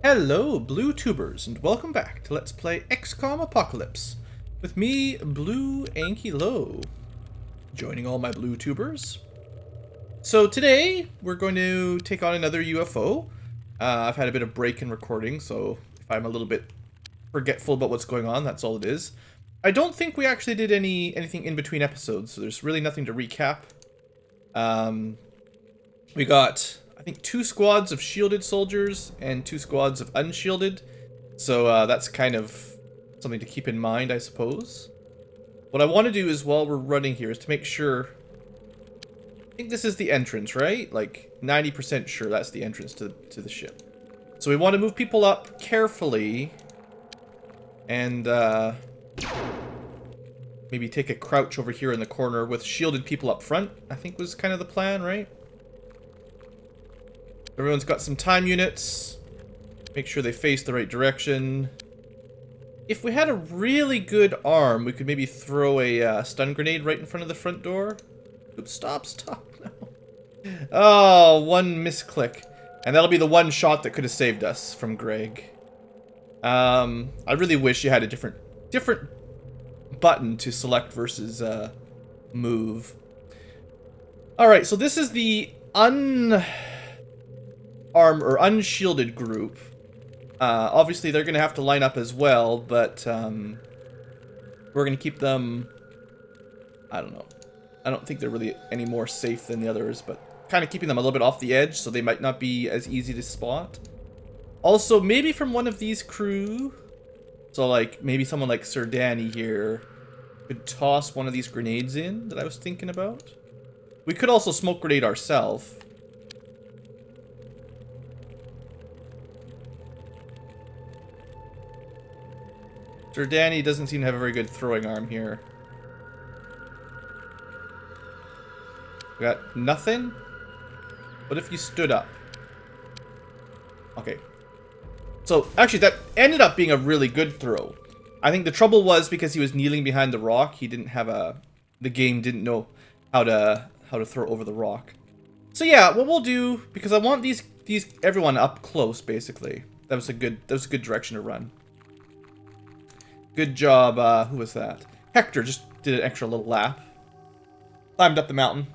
Hello, Blue Tubers, and welcome back to Let's Play XCOM Apocalypse with me, BlueAnkylo, joining all my Blue Tubers. So today we're going to take on another UFO. I've had a bit of break in recording, so if I'm a little bit forgetful about what's going on, that's all it is. I don't think we actually did anything in between episodes, so there's really nothing to recap. We got, I think, 2 squads of shielded soldiers and 2 squads of unshielded. So that's kind of something to keep in mind, I suppose. What I want to do is, while we're running here, is to make sure... I think this is the entrance, right? Like, 90% sure that's the entrance to the ship. So we want to move people up carefully. And, maybe take a crouch over here in the corner with shielded people up front, I think was kind of the plan, right? Everyone's got some time units. Make sure they face the right direction. If we had a really good arm, we could maybe throw a stun grenade right in front of the front door. Oops, stop, no. Oh, one misclick. And that'll be the one shot that could have saved us from Greg. I really wish you had a different button to select versus move. Alright, so this is the unshielded group. Obviously they're gonna have to line up as well, but we're gonna keep them, I don't know. I don't think they're really any more safe than the others, but kind of keeping them a little bit off the edge so they might not be as easy to spot. Also, maybe from one of these crew, so like maybe someone like Sir Danny here could toss one of these grenades in that I was thinking about. We could also smoke grenade ourselves. Sir Danny doesn't seem to have a very good throwing arm here. We got nothing? What if you stood up? Okay. So, actually, that ended up being a really good throw. I think the trouble was because he was kneeling behind the rock, he didn't have the game didn't know how to throw over the rock. So yeah, what we'll do, because I want everyone up close, basically. That was a good direction to run. Good job, who was that? Hector just did an extra little lap. Climbed up the mountain.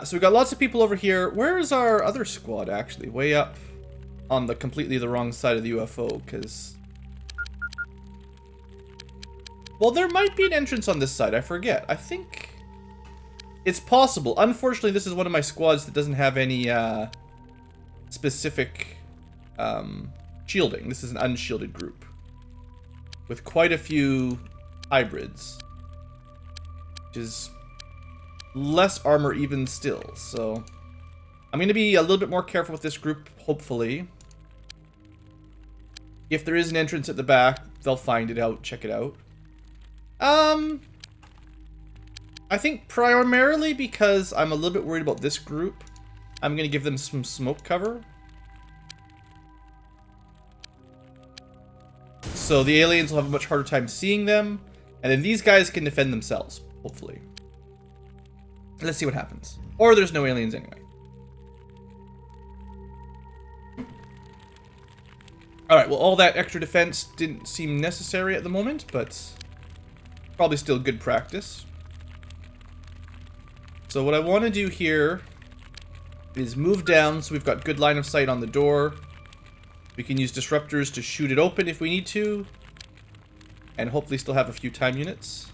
So we got lots of people over here. Where is our other squad, actually? Way up on the completely the wrong side of the UFO, because... Well, there might be an entrance on this side, I forget. I think... It's possible. Unfortunately, this is one of my squads that doesn't have any, specific, shielding. This is an unshielded group. With quite a few hybrids. Which is less armor even still, so... I'm going to be a little bit more careful with this group, hopefully. If there is an entrance at the back, they'll find it out, check it out. I think primarily because I'm a little bit worried about this group, I'm going to give them some smoke cover. So the aliens will have a much harder time seeing them, and then these guys can defend themselves, hopefully. Let's see what happens. Or there's no aliens anyway. Alright, well, all that extra defense didn't seem necessary at the moment, but probably still good practice. So what I want to do here is move down so we've got good line of sight on the door. We can use disruptors to shoot it open if we need to. And hopefully still have a few time units.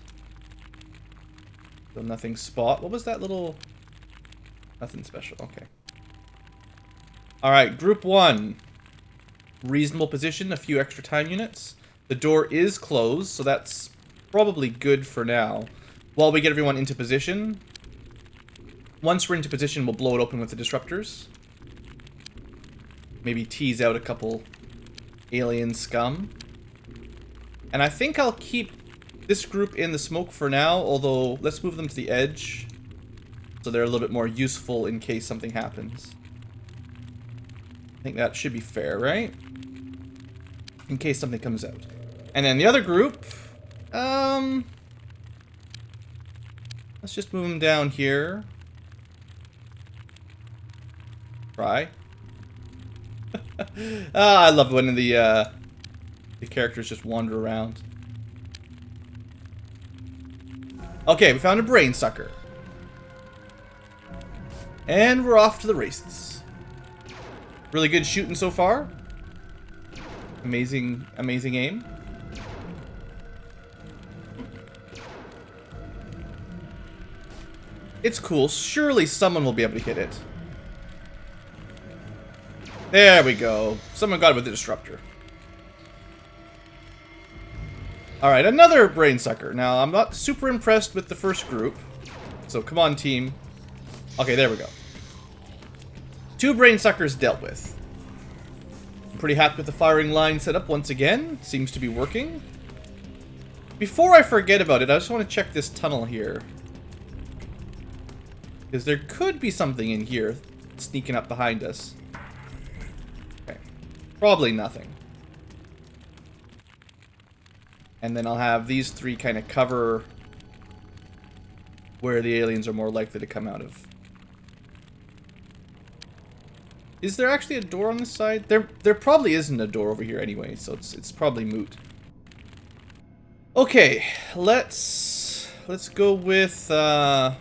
So nothing spot. What was that little... Nothing special. Okay. Alright, group 1. Reasonable position, a few extra time units. The door is closed, so that's probably good for now. While we get everyone into position. Once we're into position, we'll blow it open with the disruptors. Maybe tease out a couple alien scum. And I think I'll keep this group in the smoke for now, although let's move them to the edge. So they're a little bit more useful in case something happens. I think that should be fair, right? In case something comes out. And then the other group, let's just move them down here. Try. I love when the characters just wander around. Okay, we found a brain sucker. And we're off to the races. Really good shooting so far. Amazing, amazing aim. It's cool. Surely someone will be able to hit it. There we go. Someone got it with the disruptor. Alright, another brain sucker. Now, I'm not super impressed with the first group. So, come on, team. Okay, there we go. 2 brain suckers dealt with. I'm pretty happy with the firing line setup once again. Seems to be working. Before I forget about it, I just want to check this tunnel here. Because there could be something in here sneaking up behind us. Okay. Probably nothing. And then I'll have these 3 kind of cover where the aliens are more likely to come out of. Is there actually a door on this side? There probably isn't a door over here anyway, so it's probably moot. Okay, let's go with the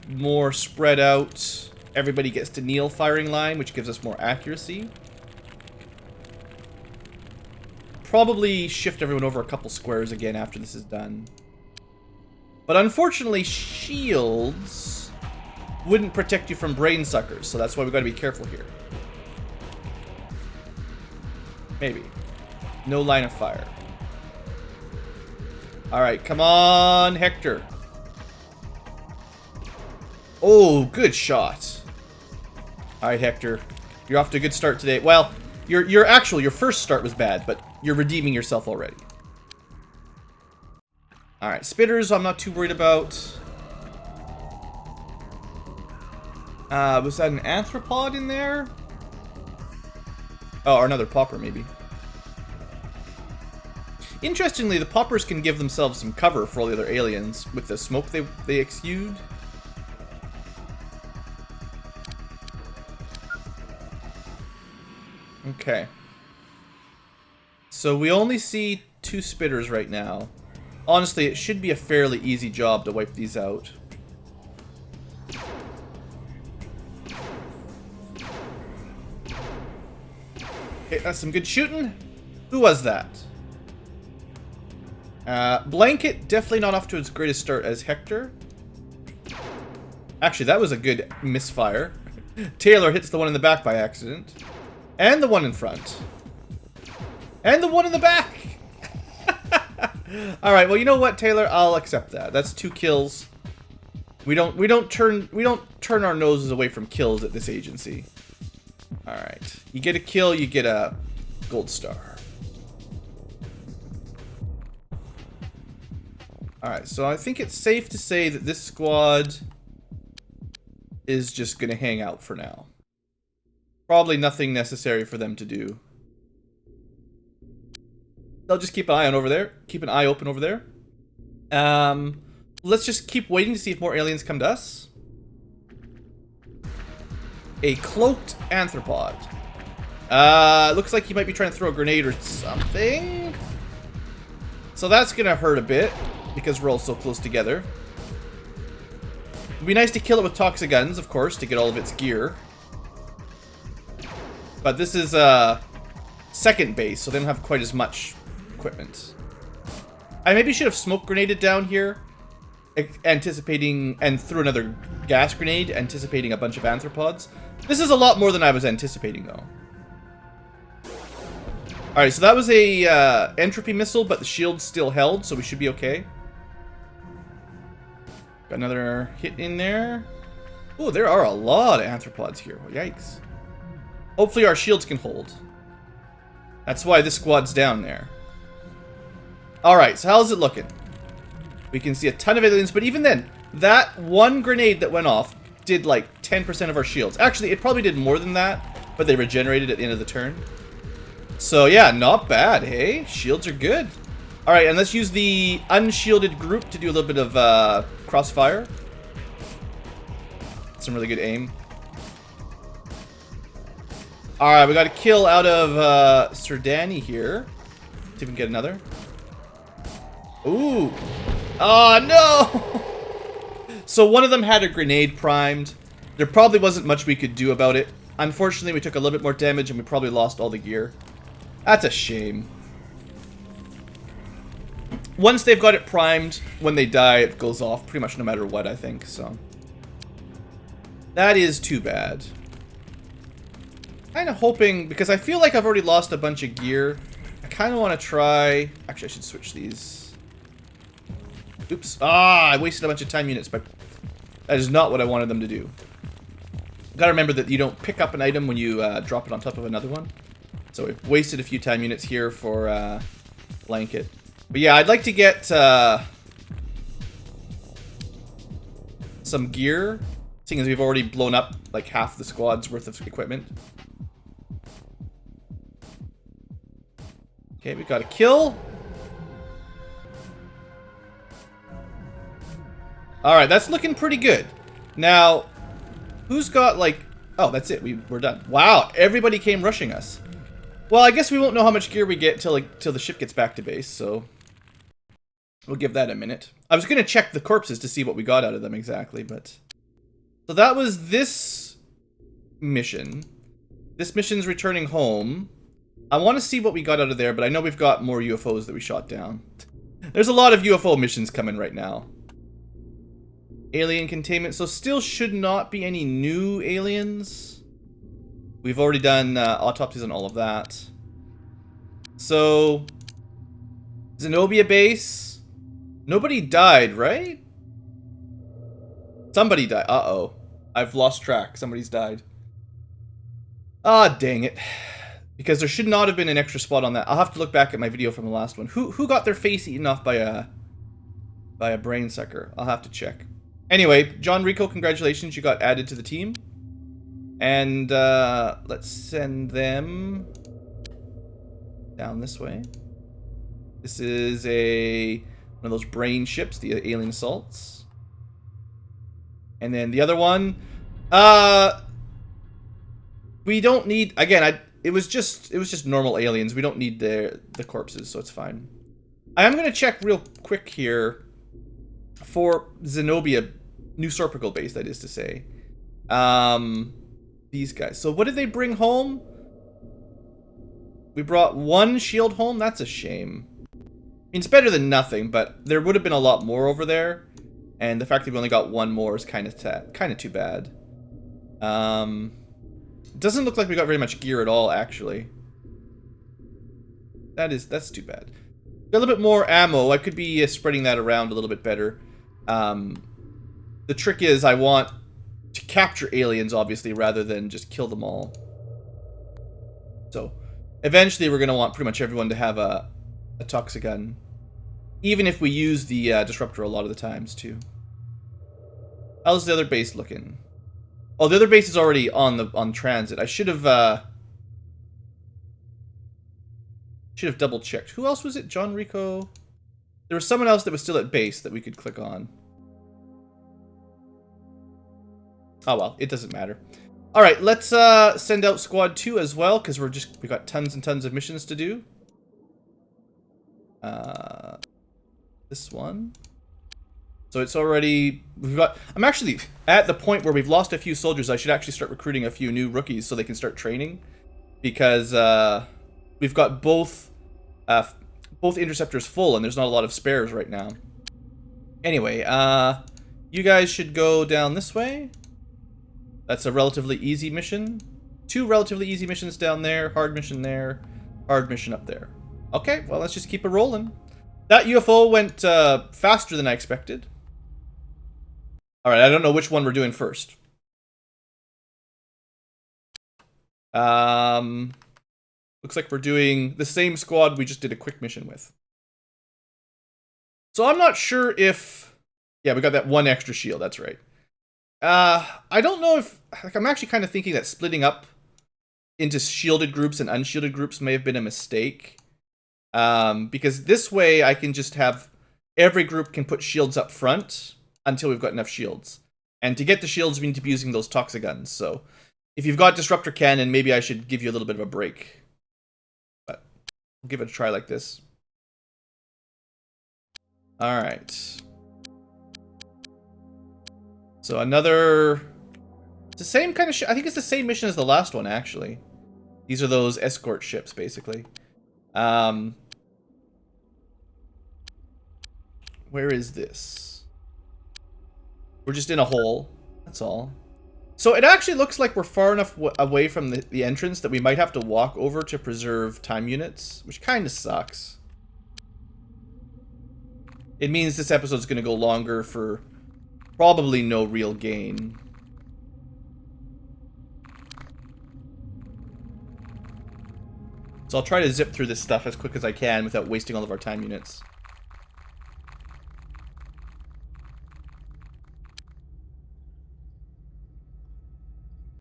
more spread out, everybody gets to kneel firing line, which gives us more accuracy. Probably shift everyone over a couple squares again after this is done. But unfortunately, shields wouldn't protect you from brain suckers, so that's why we've got to be careful here. Maybe. No line of fire. Alright, come on, Hector. Oh, good shot. Alright, Hector. You're off to a good start today. Well, your first start was bad, but you're redeeming yourself already. Alright, spitters I'm not too worried about. Was that an anthropod in there? Oh, or another popper, maybe. Interestingly, the poppers can give themselves some cover for all the other aliens with the smoke they exude. Okay. So we only see 2 spitters right now. Honestly, it should be a fairly easy job to wipe these out. Okay, that's some good shooting. Who was that? Blanket, definitely not off to its greatest start as Hector. Actually, that was a good misfire. Taylor hits the one in the back by accident. And the one in front. And the one in the back! Alright, well, you know what, Taylor? I'll accept that. That's 2 kills. We don't turn our noses away from kills at this agency. Alright. You get a kill, you get a gold star. Alright, so I think it's safe to say that this squad is just gonna hang out for now. Probably nothing necessary for them to do. They'll just keep an eye on over there. Keep an eye open over there. Let's just keep waiting to see if more aliens come to us. A cloaked anthropod. Looks like he might be trying to throw a grenade or something. So that's gonna hurt a bit, because we're all so close together. It'd be nice to kill it with toxiguns, of course, to get all of its gear. But this is second base, so they don't have quite as much equipment. I maybe should have smoke grenaded down here, anticipating, and threw another gas grenade, anticipating a bunch of anthropods. This is a lot more than I was anticipating, though. Alright, so that was a entropy missile, but the shield's still held, so we should be okay. Got another hit in there. Oh, there are a lot of anthropods here. Yikes. Hopefully our shields can hold. That's why this squad's down there. Alright, so how's it looking? We can see a ton of aliens, but even then, that one grenade that went off did like 10% of our shields. Actually, it probably did more than that, but they regenerated at the end of the turn. So yeah, not bad, hey? Shields are good. Alright, and let's use the unshielded group to do a little bit of crossfire. Some really good aim. Alright, we got a kill out of Sir Danny here. See if we can get another. Ooh. Oh, no! So one of them had a grenade primed. There probably wasn't much we could do about it. Unfortunately, we took a little bit more damage and we probably lost all the gear. That's a shame. Once they've got it primed, when they die, it goes off pretty much no matter what, I think, so. That is too bad. Kind of hoping, because I feel like I've already lost a bunch of gear. I kind of want to try... Actually, I should switch these. Oops. Ah, I wasted a bunch of time units, but that is not what I wanted them to do. Gotta remember that you don't pick up an item when you drop it on top of another one. So we've wasted a few time units here for blanket. But yeah, I'd like to get some gear, seeing as we've already blown up like half the squad's worth of equipment. Okay, we got a kill. Alright, that's looking pretty good. Now, who's got like... Oh, that's it. We're done. Wow, everybody came rushing us. Well, I guess we won't know how much gear we get till the ship gets back to base, so... We'll give that a minute. I was going to check the corpses to see what we got out of them exactly, but... So that was this mission. This mission's returning home. I want to see what we got out of there, but I know we've got more UFOs that we shot down. There's a lot of UFO missions coming right now. Alien containment. So still should not be any new aliens. We've already done autopsies on all of that. So... Zenobia base. Nobody died, right? Somebody died. Uh-oh. I've lost track. Somebody's died. Ah, dang it. Because there should not have been an extra spot on that. I'll have to look back at my video from the last one. Who got their face eaten off by a brain sucker? I'll have to check. Anyway, John Rico, congratulations. You got added to the team. And let's send them down this way. This is one of those brain ships, the alien assaults. And then the other one, we don't need, again, it was just normal aliens. We don't need the corpses, so it's fine. I am gonna check real quick here for Zenobia, New Sorpical base, that is to say. These guys. So what did they bring home? We brought one shield home. That's a shame. I mean, it's better than nothing, but there would have been a lot more over there, and the fact that we only got one more is kind of too bad. Doesn't look like we got very much gear at all, actually. That's too bad. Got a little bit more ammo. I could be spreading that around a little bit better. The trick is I want to capture aliens, obviously, rather than just kill them all. So, eventually we're going to want pretty much everyone to have a Toxigun. Even if we use the Disruptor a lot of the times, too. How's the other base looking? Oh, the other base is already on transit. I should have double checked. Who else was it? John Rico? There was someone else that was still at base that we could click on. Oh well, it doesn't matter. All right, let's send out Squad 2 as well, because we got tons and tons of missions to do. This one. So it's already, I'm actually at the point where we've lost a few soldiers. I should actually start recruiting a few new rookies so they can start training, because we've got both interceptors full and there's not a lot of spares right now. Anyway, you guys should go down this way. That's a relatively easy mission. 2 relatively easy missions down there, hard mission there, hard mission up there. Okay, well, let's just keep it rolling. That UFO went faster than I expected. Alright, I don't know which one we're doing first. Looks like we're doing the same squad we just did a quick mission with. So I'm not sure if... Yeah, we got that one extra shield, that's right. I don't know if... Like, I'm actually kind of thinking that splitting up into shielded groups and unshielded groups may have been a mistake. Because this way I can just have... Every group can put shields up front until we've got enough shields. And to get the shields, we need to be using those Toxiguns, so... If you've got Disruptor Cannon, maybe I should give you a little bit of a break. But we'll give it a try like this. Alright. So another... It's the same kind of ship. I think it's the same mission as the last one, actually. These are those escort ships, basically. Where is this? We're just in a hole. That's all. So it actually looks like we're far enough away from the entrance that we might have to walk over to preserve time units, which kind of sucks. It means this episode's going to go longer for probably no real gain. So I'll try to zip through this stuff as quick as I can without wasting all of our time units.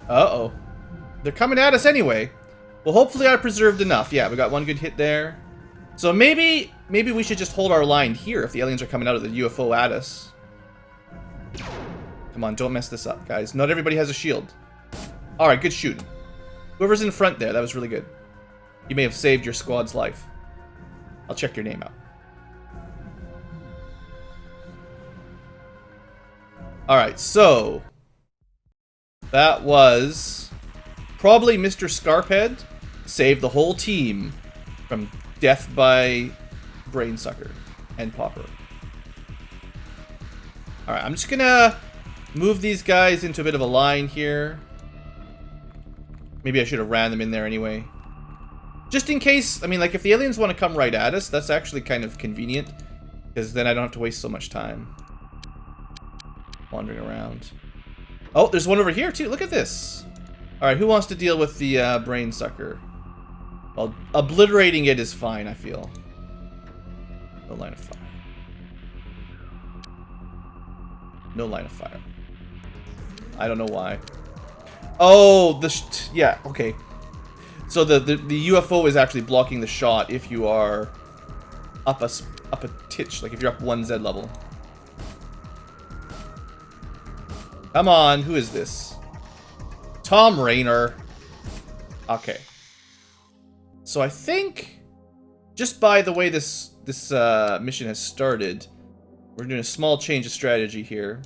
Uh-oh. They're coming at us anyway. Well, hopefully I preserved enough. Yeah, we got one good hit there. So maybe we should just hold our line here if the aliens are coming out of the UFO at us. Come on, don't mess this up, guys. Not everybody has a shield. Alright, good shooting. Whoever's in front there, that was really good. You may have saved your squad's life. I'll check your name out. Alright, so... that was... probably Mr. Scarphead saved the whole team from death by Brainsucker and Popper. Alright, I'm just gonna move these guys into a bit of a line here. Maybe I should have ran them in there anyway. Just in case, I mean, like, if the aliens want to come right at us, that's actually kind of convenient. Because then I don't have to waste so much time wandering around. Oh, there's one over here, too. Look at this. Alright, who wants to deal with the Brainsucker? Well, obliterating it is fine, I feel. No line of fire. No line of fire. I don't know why. Oh, yeah, okay. So the UFO is actually blocking the shot if you are up a titch, like if you're up 1Z level. Come on, who is this? Tom Rainer. Okay. So I think, just by the way this mission has started, we're doing a small change of strategy here.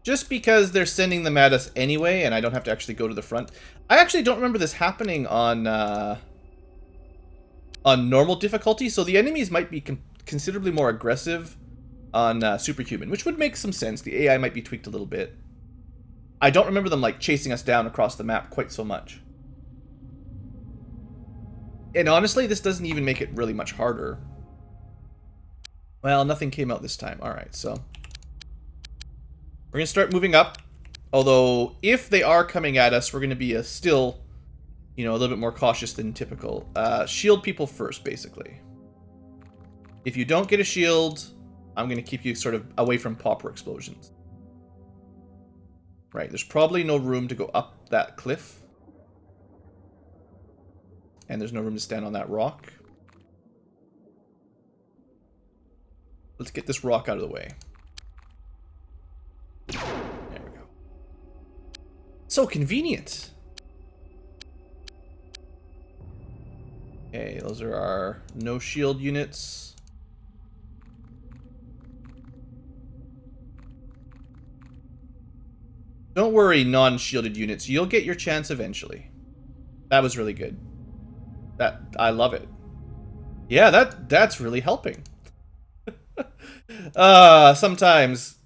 Just because they're sending them at us anyway, and I don't have to actually go to the front. I actually don't remember this happening on normal difficulty, so the enemies might be considerably more aggressive on Superhuman, which would make some sense. The AI might be tweaked a little bit. I don't remember them, like, chasing us down across the map quite so much. And honestly, this doesn't even make it really much harder. Well, nothing came out this time. Alright, so... we're going to start moving up. Although, if they are coming at us, we're going to be still, you know, a little bit more cautious than typical. Shield people first, basically. If you don't get a shield, I'm going to keep you sort of away from popper explosions. Right, there's probably no room to go up that cliff. And there's no room to stand on that rock. Let's get this rock out of the way. There we go. So convenient. Okay, those are our no shield units. Don't worry, non-shielded units. You'll get your chance eventually. That was really good. I love it. Yeah, that's really helping. Sometimes.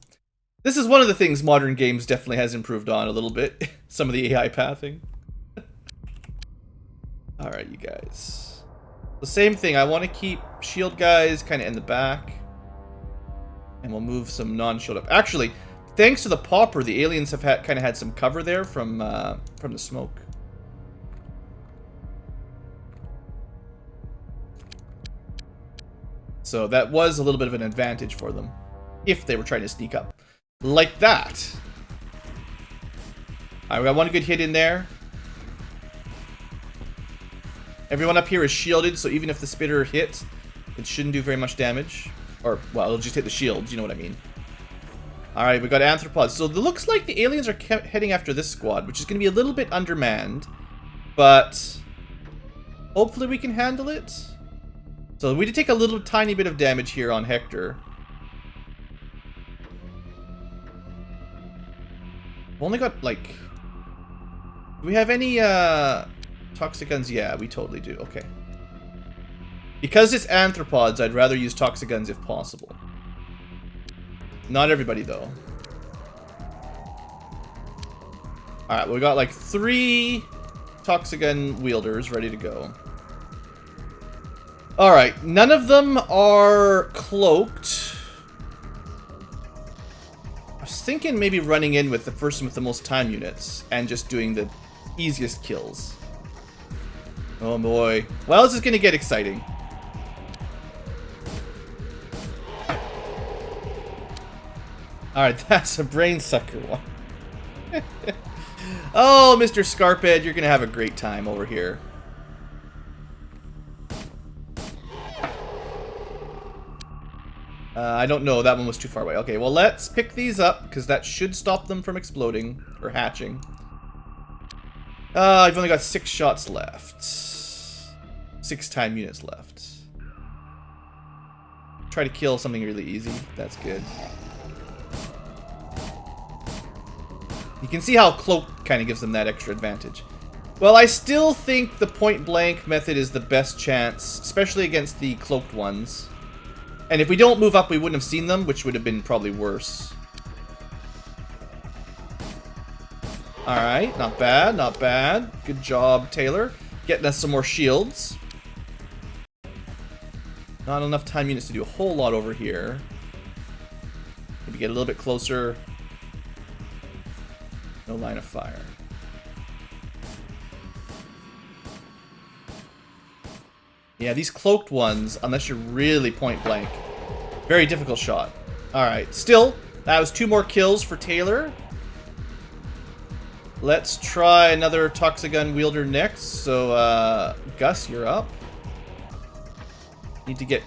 This is one of the things modern games definitely has improved on a little bit. Some of the AI pathing. Alright, you guys. The same thing. I want to keep shield guys kind of in the back. And we'll move some non-shield up. Actually, thanks to the popper, the aliens have kind of had some cover there from the smoke. So that was a little bit of an advantage for them. If they were trying to sneak up. Like that. Alright, we got one good hit in there. Everyone up here is shielded, so even if the spitter hit, It shouldn't do very much damage. Or, well, it'll just hit the shields, you know what I mean. Alright, we got anthropods. So it looks like the aliens are heading after this squad, which is going to be a little bit undermanned. But hopefully we can handle it. So we did take a little tiny bit of damage here on Hector. We've only got, like... Do we have any, toxic guns? Yeah, we totally do. Okay. Because it's anthropods, I'd rather use toxic guns if possible. Not everybody, though. Alright, we got like 3 toxic gun wielders ready to go. Alright, none of them are cloaked. I was thinking maybe running in with the person with the most time units and just doing the easiest kills. Oh boy. Well, this is going to get exciting. Alright, that's a brain sucker one. Oh, Mr. Scarphead, you're going to have a great time over here. I don't know, that one was too far away. Okay, well let's pick these up, because that should stop them from exploding, or hatching. I've only got 6 shots left. 6 time units left. Try to kill something really easy, that's good. You can see how cloak kind of gives them that extra advantage. Well, I still think the point blank method is the best chance, especially against the cloaked ones. And if we don't move up, we wouldn't have seen them, which would have been probably worse. Alright, not bad, not bad. Good job, Taylor. Getting us some more shields. Not enough time units to do a whole lot over here. Maybe get a little bit closer. No line of fire. Yeah, these cloaked ones, unless you're really point blank, very difficult shot. Alright, still, that was 2 more kills for Taylor. Let's try another Toxigun wielder next. So, Gus, you're up. Need to get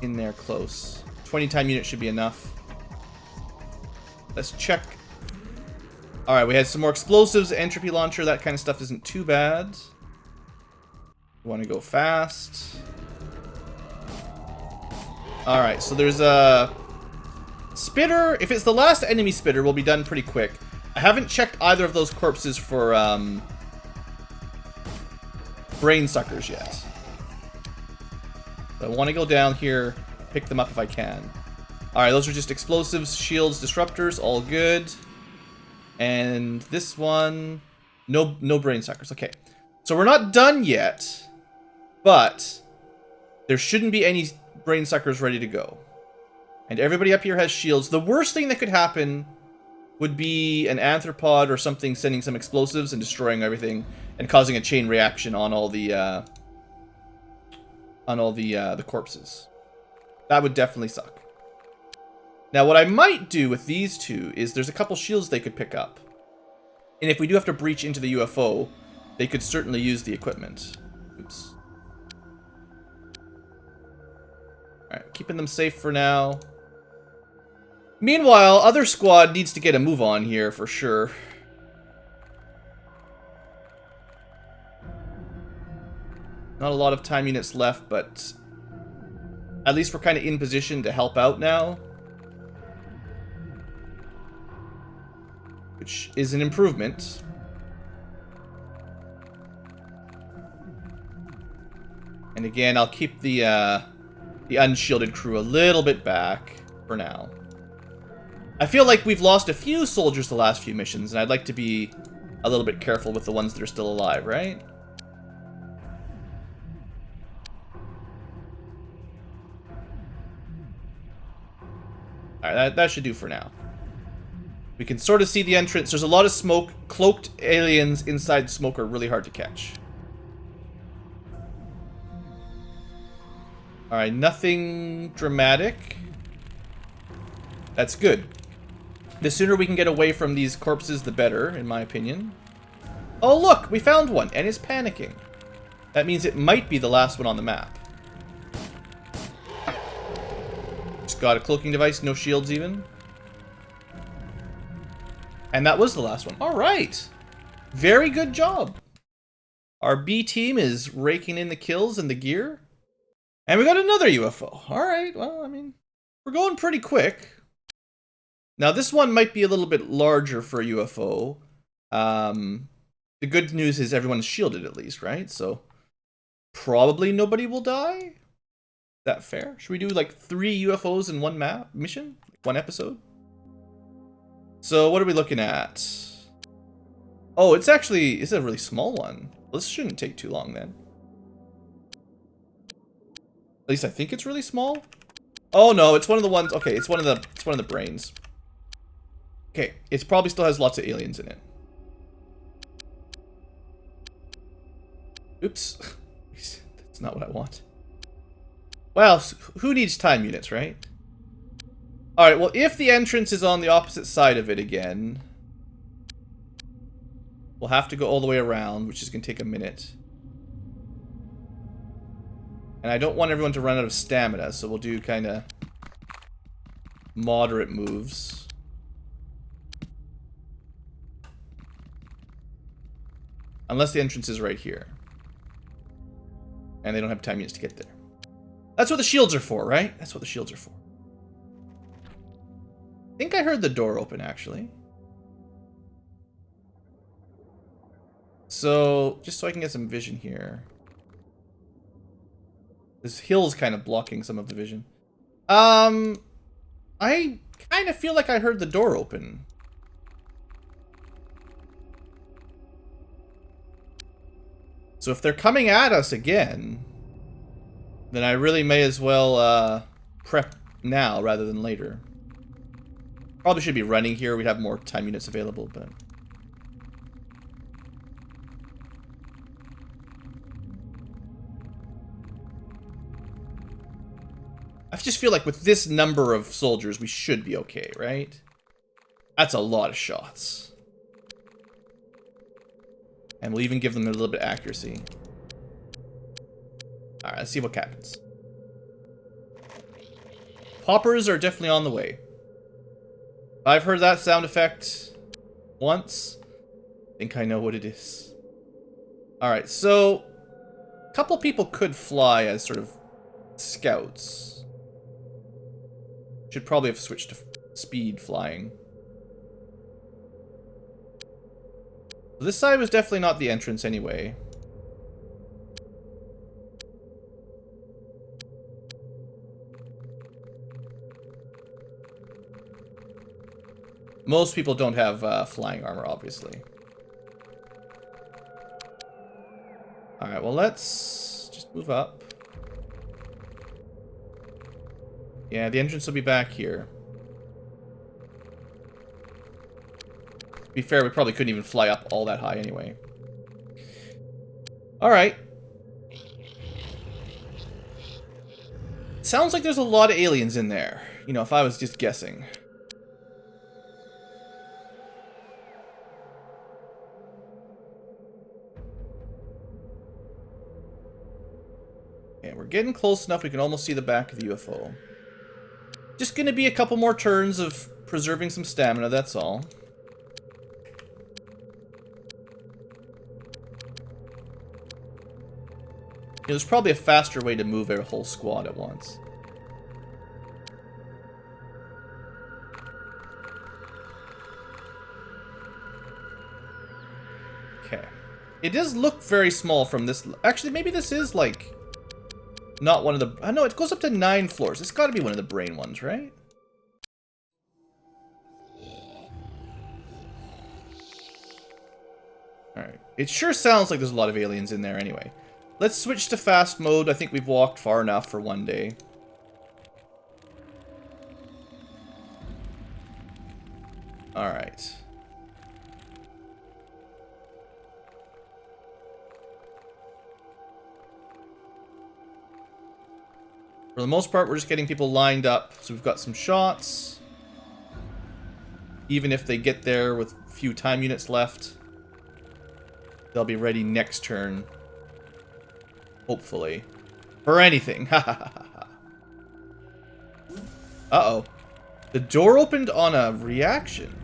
in there close. 20 time units should be enough. Let's check. Alright, we had some more explosives, entropy launcher, that kind of stuff isn't too bad. We want to go fast. Alright, so there's a spitter. If it's the last enemy spitter, we'll be done pretty quick. I haven't checked either of those corpses for brain suckers yet. So I want to go down here, pick them up if I can. Alright, those are just explosives, shields, disruptors, all good. And this one, no brain suckers. Okay, so we're not done yet, but there shouldn't be any brain suckers ready to go. And everybody up here has shields. The worst thing that could happen would be an anthropod or something sending some explosives and destroying everything and causing a chain reaction on all the corpses. That would definitely suck. Now, what I might do with these two is there's a couple shields they could pick up. And if we do have to breach into the UFO, they could certainly use the equipment. Oops. Alright, keeping them safe for now. Meanwhile, other squad needs to get a move on here for sure. Not a lot of time units left, but at least we're kind of in position to help out now. Which is an improvement. And again, I'll keep the unshielded crew a little bit back for now. I feel like we've lost a few soldiers the last few missions, and I'd like to be a little bit careful with the ones that are still alive, right? Alright, that should do for now. We can sort of see the entrance. There's a lot of smoke. Cloaked aliens inside smoke are really hard to catch. Alright, nothing dramatic. That's good. The sooner we can get away from these corpses, the better, in my opinion. Oh, look! We found one, and it's panicking. That means it might be the last one on the map. Just got a cloaking device, no shields even. And that was the last one. Alright. Very good job. Our B team is raking in the kills and the gear. And we got another UFO. Alright, well, I mean, we're going pretty quick. Now, this one might be a little bit larger for a UFO. The good news is everyone's shielded at least, right? So, probably nobody will die. Is that fair? Should we do like 3 UFOs in one mission? One episode? So, what are we looking at? Oh, it's a really small one. Well, this shouldn't take too long then. At least I think it's really small. Oh no, it's one of the ones. Okay, it's one of the brains. Okay, it probably still has lots of aliens in it. Oops. That's not what I want. Well, who needs time units, right? Alright, well, if the entrance is on the opposite side of it again, we'll have to go all the way around, which is going to take a minute. And I don't want everyone to run out of stamina, so we'll do kind of moderate moves. Unless the entrance is right here. And they don't have time units to get there. That's what the shields are for, right? That's what the shields are for. I think I heard the door open, actually. So, just so I can get some vision here. This hill's kind of blocking some of the vision. I kind of feel like I heard the door open. So if they're coming at us again, then I really may as well prep now rather than later. Probably should be running here. We'd have more time units available, but... I just feel like with this number of soldiers, we should be okay, right? That's a lot of shots. And we'll even give them a little bit of accuracy. Alright, let's see what happens. Poppers are definitely on the way. I've heard that sound effect once. I think I know what it is. Alright, so... a couple people could fly as sort of scouts. Should probably have switched to speed flying. This side was definitely not the entrance anyway. Most people don't have flying armor, obviously. Alright, well, let's just move up. Yeah, the entrance will be back here. To be fair, we probably couldn't even fly up all that high anyway. Alright. Sounds like there's a lot of aliens in there. You know, if I was just guessing. Okay, we're getting close enough we can almost see the back of the UFO. Just gonna be a couple more turns of preserving some stamina, that's all. There's probably a faster way to move a whole squad at once. Okay. It does look very small from this... Actually, maybe this is, like... not one of the... I know it goes up to 9 floors. It's got to be one of the brain ones, right? Alright. It sure sounds like there's a lot of aliens in there anyway. Let's switch to fast mode. I think we've walked far enough for one day. Alright. For the most part, we're just getting people lined up. So we've got some shots. Even if they get there with a few time units left, they'll be ready next turn. Hopefully. For anything. Ha ha ha ha. Uh-oh. The door opened on a reaction.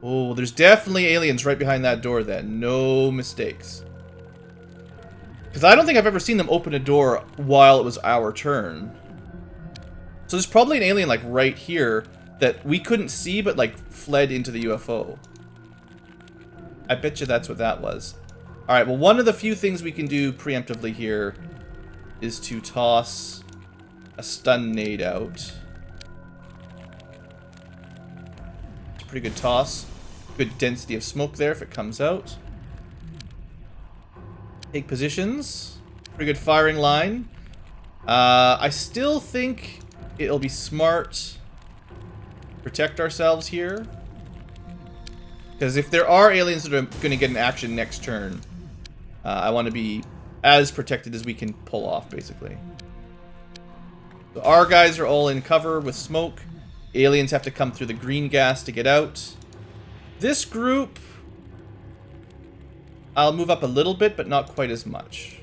Oh, there's definitely aliens right behind that door then. No mistakes. Because I don't think I've ever seen them open a door while it was our turn. So there's probably an alien, like, right here that we couldn't see, but, like, fled into the UFO. I bet you that's what that was. Alright, well, one of the few things we can do preemptively here is to toss a stun nade out. It's a pretty good toss. Good density of smoke there if it comes out. Take positions. Pretty good firing line. I still think it'll be smart to protect ourselves here. Because if there are aliens that are going to get an action next turn, I want to be as protected as we can pull off, basically. So our guys are all in cover with smoke. Aliens have to come through the green gas to get out. This group, I'll move up a little bit, but not quite as much.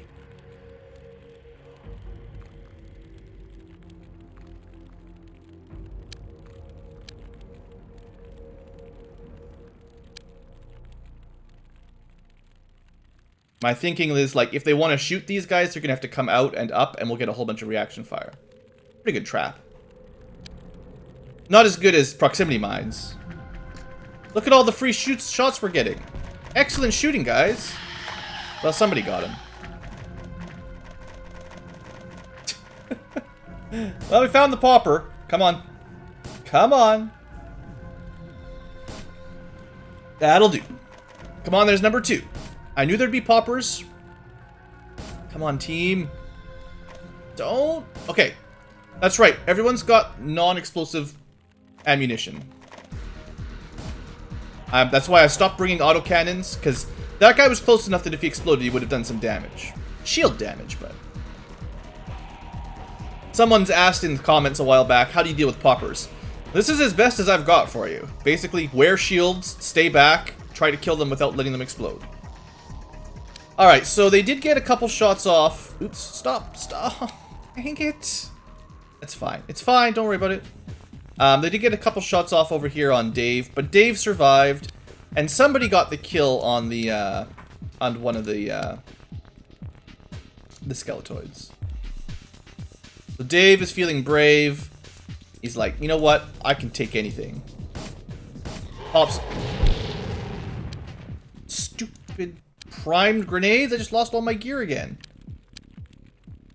My thinking is, like, if they want to shoot these guys, they're going to have to come out and up, and we'll get a whole bunch of reaction fire. Pretty good trap. Not as good as proximity mines. Look at all the free shots we're getting. Excellent shooting, guys. Well, somebody got him. Well, we found the popper. Come on. Come on. That'll do. Come on, there's number 2. I knew there'd be poppers. Come on, team. Don't... Okay. That's right. Everyone's got non-explosive ammunition. That's why I stopped bringing autocannons, because that guy was close enough that if he exploded, he would have done some damage. Shield damage, but... Someone's asked in the comments a while back, how do you deal with poppers? This is as best as I've got for you. Basically, wear shields, stay back, try to kill them without letting them explode. Alright, so they did get a couple shots off. Oops, stop. Dang it. That's fine. It's fine, don't worry about it. They did get a couple shots off over here on Dave, but Dave survived, and somebody got the kill on the, on one of the skeletoids. So Dave is feeling brave. He's like, you know what? I can take anything. Pops. Stupid primed grenades. I just lost all my gear again.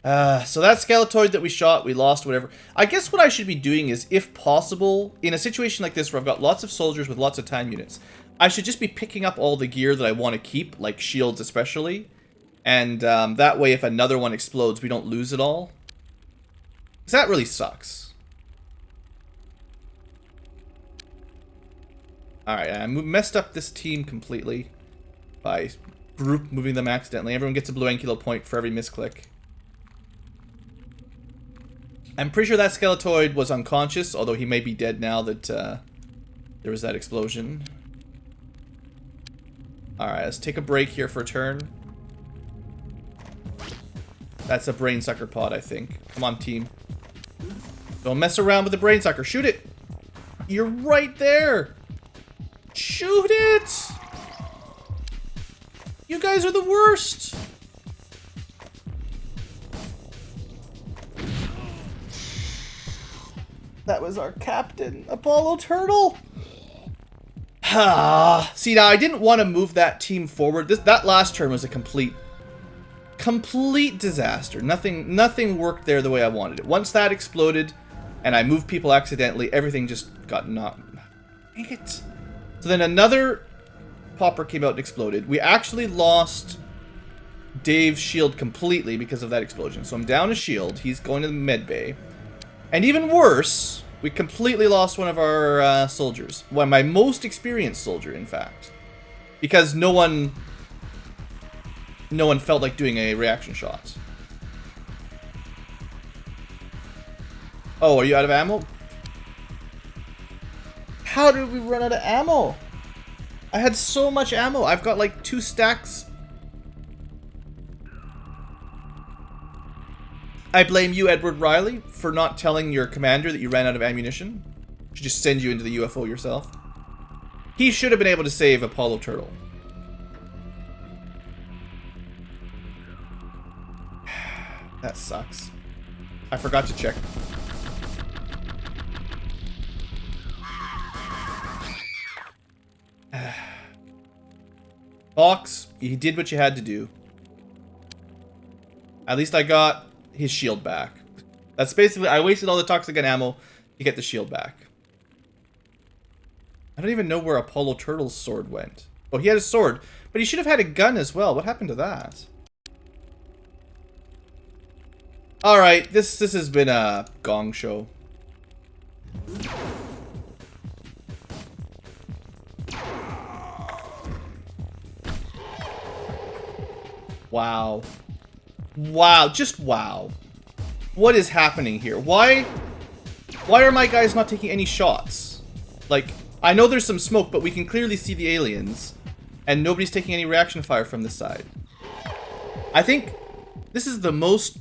So that skeletoid that we shot, we lost, whatever. I guess what I should be doing is, if possible, in a situation like this where I've got lots of soldiers with lots of time units, I should just be picking up all the gear that I want to keep, like shields especially. And that way, if another one explodes, we don't lose it all. Because that really sucks. Alright, I messed up this team completely by group moving them accidentally. Everyone gets a BlueAnkylo point for every misclick. I'm pretty sure that skeletoid was unconscious, although he may be dead now that there was that explosion. Alright, let's take a break here for a turn. That's a brain sucker pod, I think. Come on, team. Don't mess around with the brain sucker. Shoot it! You're right there! Shoot it! You guys are the worst! That was our captain, Apollo Turtle. See, now I didn't want to move that team forward. That last turn was a complete disaster. Nothing worked there the way I wanted it. Once that exploded, and I moved people accidentally, everything just got knocked. Dang it! So then another popper came out and exploded. We actually lost Dave's shield completely because of that explosion. So I'm down a shield. He's going to the med bay. And even worse, we completely lost one of our soldiers. Well, my most experienced soldier, in fact. Because no one felt like doing a reaction shot. Oh, are you out of ammo? How did we run out of ammo? I had so much ammo. I've got like 2 stacks. I blame you, Edward Riley, for not telling your commander that you ran out of ammunition. Should just send you into the UFO yourself. He should have been able to save Apollo Turtle. That sucks. I forgot to check. Fox, you did what you had to do. At least I got his shield back. That's basically, I wasted all the toxic gun ammo to get the shield back. I don't even know where Apollo Turtle's sword went. Oh, he had a sword, but he should have had a gun as well. What happened to that? Alright, this has been a gong show. Wow. Wow, just wow. What is happening here? Why are my guys not taking any shots? Like, I know there's some smoke, but we can clearly see the aliens. And nobody's taking any reaction fire from this side. I think this is the most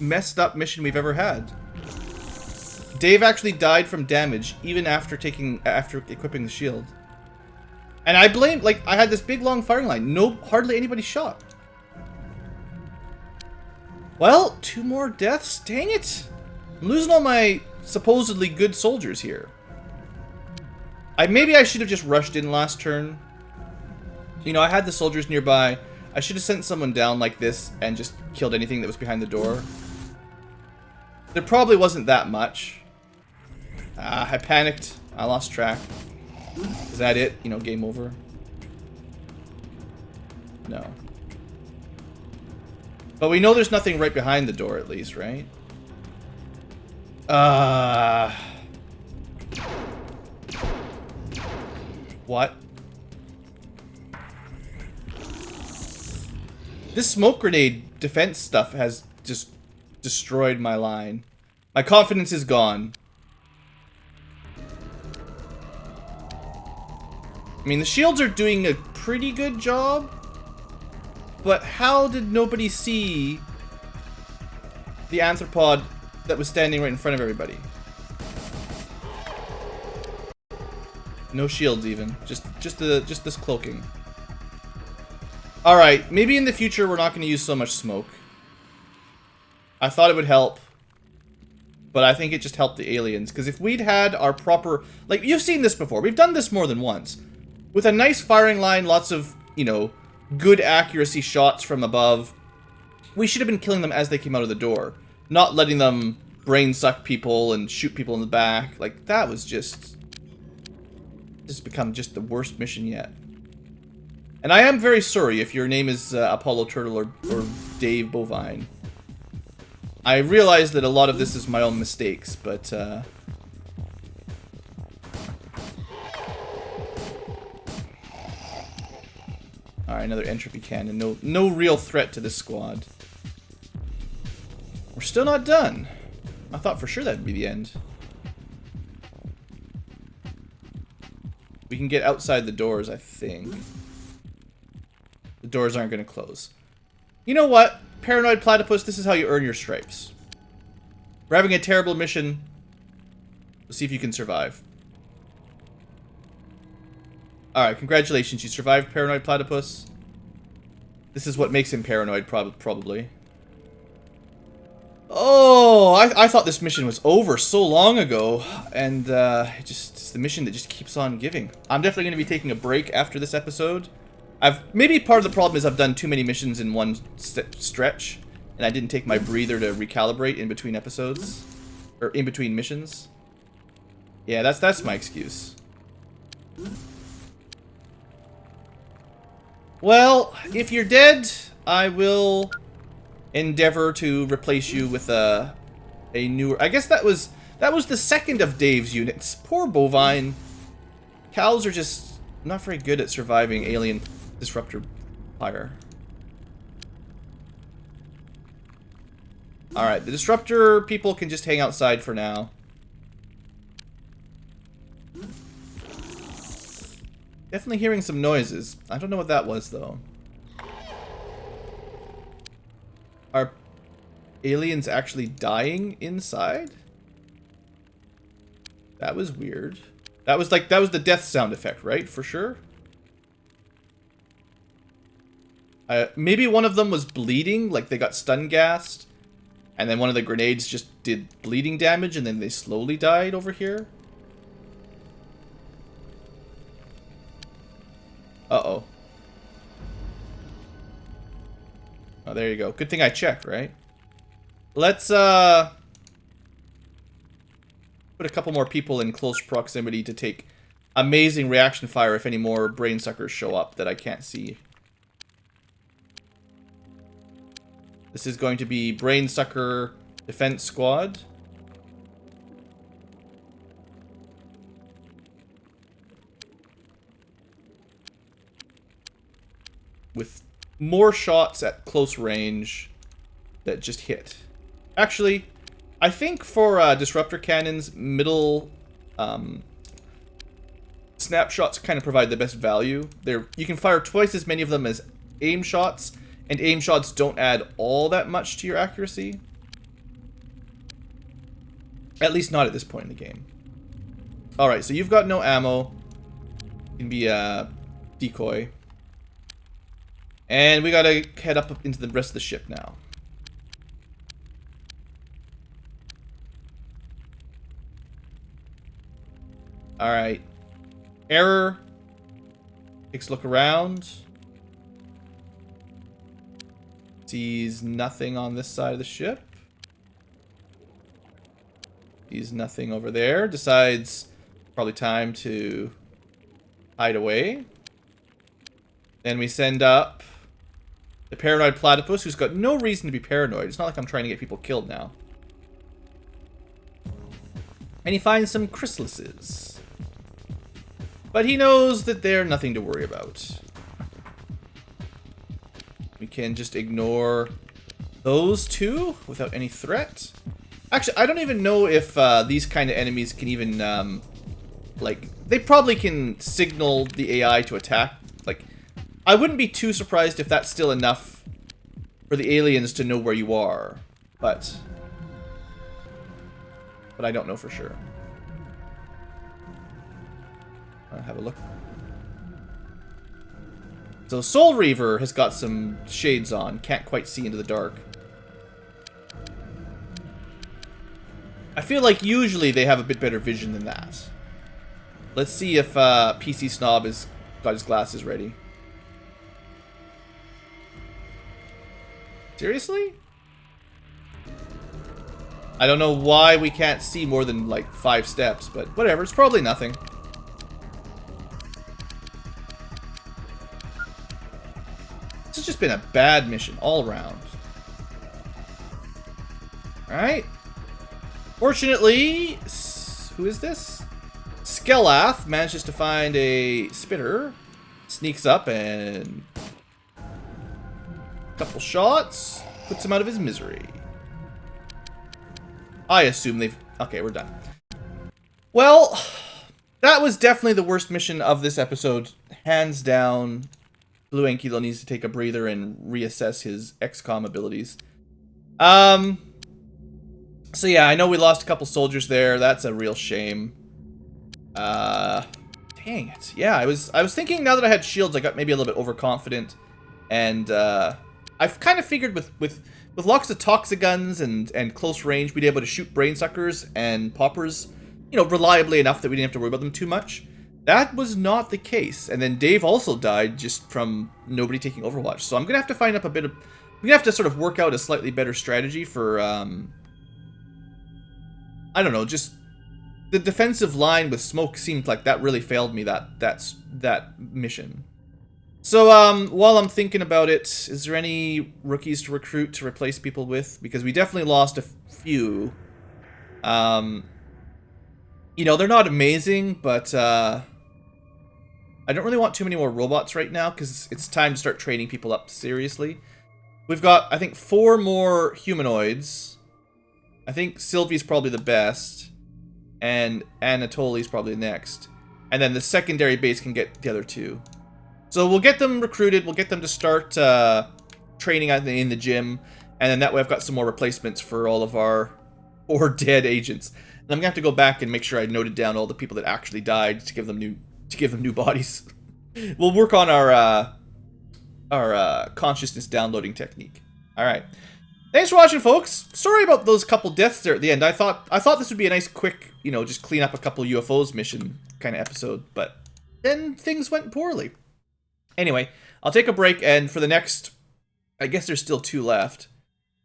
messed up mission we've ever had. Dave actually died from damage even after equipping the shield. And I blame, like, I had this big long firing line. Hardly anybody shot. Well, 2 more deaths? Dang it! I'm losing all my supposedly good soldiers here. Maybe I should have just rushed in last turn. You know, I had the soldiers nearby. I should have sent someone down like this and just killed anything that was behind the door. There probably wasn't that much. I panicked. I lost track. Is that it? You know, game over? No. But we know there's nothing right behind the door, at least, right? What? This smoke grenade defense stuff has just destroyed my line. My confidence is gone. I mean, the shields are doing a pretty good job. But how did nobody see the anthropod that was standing right in front of everybody? No shields even. Just this cloaking. Alright, maybe in the future we're not going to use so much smoke. I thought it would help. But I think it just helped the aliens. Because if we'd had our proper... Like, you've seen this before. We've done this more than once. With a nice firing line, lots of, you know, good accuracy shots from above. We should have been killing them as they came out of the door. Not letting them brain suck people and shoot people in the back. Like, that was just... This has become just the worst mission yet. And I am very sorry if your name is Apollo Turtle or Dave Bovine. I realize that a lot of this is my own mistakes, but... Alright, another entropy cannon. No real threat to this squad. We're still not done. I thought for sure that'd be the end. We can get outside the doors, I think. The doors aren't going to close. You know what? Paranoid Platypus, this is how you earn your stripes. We're having a terrible mission. Let's see if you can survive. Alright, congratulations. You survived, Paranoid Platypus. This is what makes him paranoid, probably. Oh, I thought this mission was over so long ago. And it's the mission that just keeps on giving. I'm definitely going to be taking a break after this episode. Maybe part of the problem is I've done too many missions in one stretch. And I didn't take my breather to recalibrate in between episodes. Or in between missions. Yeah, that's my excuse. Well, if you're dead, I will endeavor to replace you with a newer... I guess that was the second of Dave's units. Poor Bovine. Cows are just not very good at surviving alien disruptor fire. Alright, the disruptor people can just hang outside for now. Definitely hearing some noises. I don't know what that was, though. aliens actually dying inside? That was weird. That was the death sound effect, right? For sure. Maybe one of them was bleeding, like they got stun gassed, and then one of the grenades just did bleeding damage, and then they slowly died over here. Uh-oh. Oh, there you go. Good thing I checked, right? Let's, put a couple more people in close proximity to take amazing reaction fire if any more brain suckers show up that I can't see. This is going to be Brain Sucker Defense Squad. With more shots at close range that just hit. Actually, I think for disruptor cannons, middle snapshots kind of provide the best value. You can fire twice as many of them as aim shots, and aim shots don't add all that much to your accuracy. At least not at this point in the game. Alright, so you've got no ammo. You can be a decoy. And we gotta head up into the rest of the ship now. Alright. Error. Takes a look around. Sees nothing on this side of the ship. Sees nothing over there. Decides probably time to hide away. Then we send up the paranoid platypus, who's got no reason to be paranoid. It's not like I'm trying to get people killed now. And he finds some chrysalises. But he knows that they're nothing to worry about. We can just ignore those two without any threat. Actually, I don't even know if these kind of enemies can even, like, they probably can signal the AI to attack. Like, I wouldn't be too surprised if that's still enough for the aliens to know where you are. But I don't know for sure. I'll have a look. So Soul Reaver has got some shades on. Can't quite see into the dark. I feel like usually they have a bit better vision than that. Let's see if PC Snob has got his glasses ready. Seriously? I don't know why we can't see more than like 5 steps, but whatever. It's probably nothing. This has just been a bad mission all around. Alright. Fortunately, who is this? Skelath manages to find a spitter. Sneaks up and a couple shots. Puts him out of his misery. I assume they've... Okay, we're done. Well, that was definitely the worst mission of this episode. Hands down. BlueAnkylo needs to take a breather and reassess his XCOM abilities. So yeah, I know we lost a couple soldiers there. That's a real shame. Dang it. Yeah, I was thinking now that I had shields, I got maybe a little bit overconfident. And I've kind of figured with lots of toxiguns and close range, we'd be able to shoot brain suckers and poppers, you know, reliably enough that we didn't have to worry about them too much. That was not the case. And then Dave also died just from nobody taking Overwatch. So I'm gonna have to find up a bit of... I'm gonna have to sort of work out a slightly better strategy for, I don't know, just... The defensive line with smoke seemed like that really failed me, that mission. So, while I'm thinking about it, is there any rookies to recruit to replace people with? Because we definitely lost a few. You know, they're not amazing, but, I don't really want too many more robots right now, because it's time to start training people up seriously. We've got, I think, 4 more humanoids. I think Sylvie's probably the best. And Anatoly's probably next. And then the secondary base can get the other 2. So we'll get them recruited, we'll get them to start training in the gym. And then that way I've got some more replacements for all of our 4 dead agents. And I'm gonna have to go back and make sure I noted down all the people that actually died to give them new bodies. We'll work on our consciousness downloading technique. All right. Thanks for watching, folks. Sorry about those couple deaths there at the end. I thought this would be a nice, quick, you know, just clean up a couple UFOs mission kind of episode, but then things went poorly. Anyway, I'll take a break, and for the next, I guess there's still 2 left.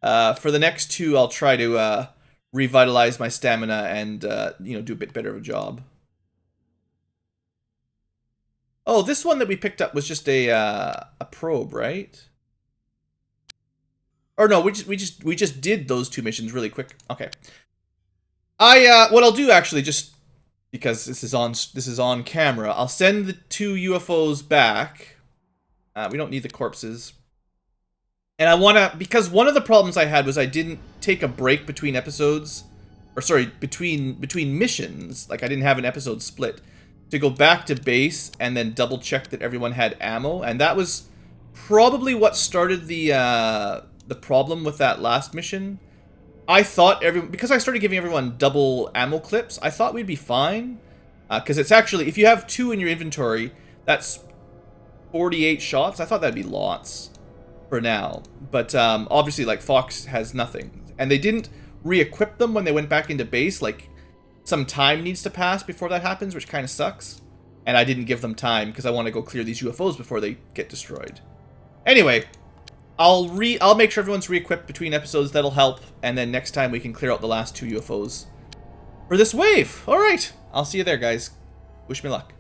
For the next 2, I'll try to revitalize my stamina and you know, do a bit better of a job. Oh, this one that we picked up was just a probe, right? Or no, we just did those 2 missions really quick. Okay. What I'll do actually, just because this is on camera, I'll send the 2 UFOs back. We don't need the corpses. And I want to, because one of the problems I had was I didn't take a break between episodes, or sorry, between missions. Like I didn't have an episode split to go back to base and then double check that everyone had ammo, and that was probably what started the problem with that last mission. I thought because I started giving everyone double ammo clips, I thought we'd be fine, because it's actually, if you have 2 in your inventory, that's 48 shots. I thought that'd be lots for now, but obviously, like, Fox has nothing, and they didn't re-equip them when they went back into base. Like, some time needs to pass before that happens, which kind of sucks, and I didn't give them time because I want to go clear these UFOs before they get destroyed. Anyway, I'll make sure everyone's re-equipped between episodes. That'll help, and then next time we can clear out the last 2 UFOs for this wave. All right, I'll see you there, guys. Wish me luck.